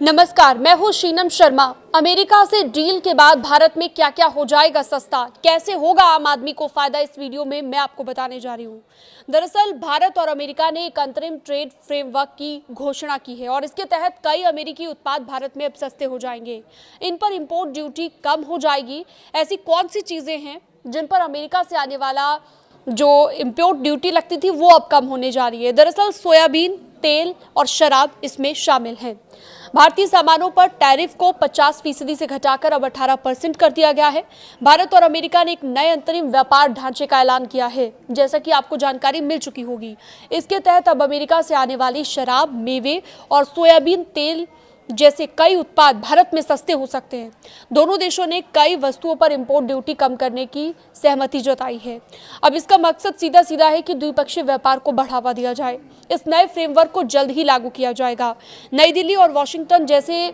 नमस्कार, मैं हूं शीनम शर्मा। अमेरिका से डील के बाद भारत में क्या क्या हो जाएगा सस्ता, कैसे होगा आम आदमी को फायदा, इस वीडियो में मैं आपको बताने जा रही हूं। दरअसल भारत और अमेरिका ने एक अंतरिम ट्रेड फ्रेमवर्क की घोषणा की है और इसके तहत कई अमेरिकी उत्पाद भारत में अब सस्ते हो जाएंगे। इन पर इंपोर्ट ड्यूटी कम हो जाएगी। ऐसी कौन सी चीजें हैं जिन पर अमेरिका से आने वाला जो इंपोर्ट ड्यूटी लगती थी वो अब कम होने जा रही है? दरअसल सोयाबीन, तेल और शराब इसमें शामिल हैं। भारतीय सामानों पर टैरिफ को 50% से घटाकर अब 18% कर दिया गया है। भारत और अमेरिका ने एक नए अंतरिम व्यापार ढांचे का ऐलान किया है, जैसा कि आपको जानकारी मिल चुकी होगी। इसके तहत अब अमेरिका से आने वाली शराब, मेवे और सोयाबीन तेल जैसे कई उत्पाद भारत में सस्ते हो सकते हैं। दोनों देशों ने कई वस्तुओं पर इंपोर्ट ड्यूटी कम करने की सहमति जताई है। अब इसका मकसद सीधा सीधा है कि द्विपक्षीय व्यापार को बढ़ावा दिया जाए। इस नए फ्रेमवर्क को जल्द ही लागू किया जाएगा। नई दिल्ली और वॉशिंगटन जैसे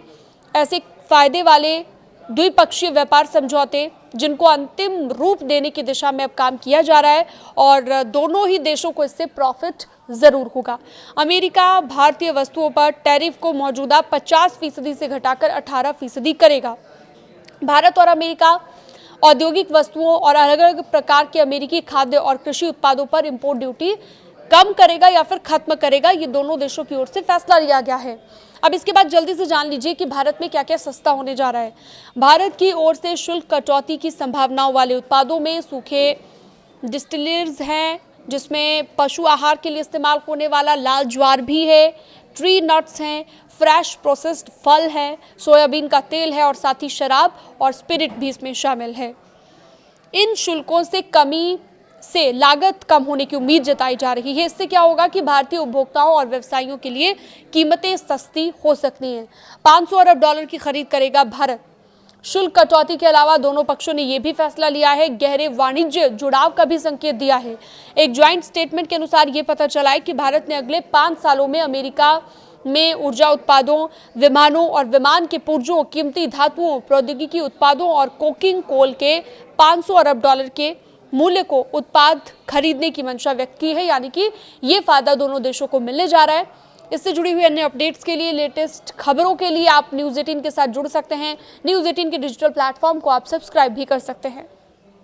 ऐसे फायदे वाले द्विपक्षीय व्यापार समझौते जिनको अंतिम रूप देने की दिशा में अब काम किया जा रहा है और दोनों ही देशों को इससे प्रॉफिट जरूर होगा। अमेरिका भारतीय वस्तुओं पर टैरिफ को मौजूदा 50% से घटाकर 18% करेगा। भारत और अमेरिका औद्योगिक वस्तुओं और अलग अलग प्रकार के अमेरिकी खाद्य और कृषि उत्पादों पर इंपोर्ट ड्यूटी कम करेगा या फिर खत्म करेगा, ये दोनों देशों की ओर से फैसला लिया गया है। अब इसके बाद जल्दी से जान लीजिए कि भारत में क्या क्या सस्ता होने जा रहा है। भारत की ओर से शुल्क कटौती की संभावनाओं वाले उत्पादों में सूखे डिस्टिलरीज हैं, जिसमें पशु आहार के लिए इस्तेमाल होने वाला लाल ज्वार भी है, ट्री नट्स हैं, फ्रेश प्रोसेस्ड फल है, सोयाबीन का तेल है और साथ ही शराब और स्पिरिट भी इसमें शामिल है। इन शुल्कों से कमी से लागत कम होने की उम्मीद जताई जा रही है। इससे क्या होगा कि भारतीय उपभोक्ताओं और व्यवसायियों के लिए कीमतें सस्ती हो सकती हैं। 500 अरब डॉलर की खरीद करेगा भारत। शुल्क कटौती के अलावा दोनों पक्षों ने यह भी फैसला लिया है, गहरे वाणिज्य जुड़ाव का भी संकेत दिया है। एक ज्वाइंट स्टेटमेंट के अनुसार यह पता चला है कि भारत ने अगले 5 सालों में अमेरिका में ऊर्जा उत्पादों, विमानों और विमान के पुर्जों, कीमती धातुओं, प्रौद्योगिकी उत्पादों और कोकिंग कोल के 500 अरब डॉलर के मूल्य को उत्पाद खरीदने की मंशा व्यक्त की है। यानी कि ये फायदा दोनों देशों को मिलने जा रहा है। इससे जुड़ी हुई अन्य अपडेट्स के लिए, लेटेस्ट खबरों के लिए आप न्यूज़ 18 के साथ जुड़ सकते हैं। न्यूज़ 18 के डिजिटल प्लेटफॉर्म को आप सब्सक्राइब भी कर सकते हैं।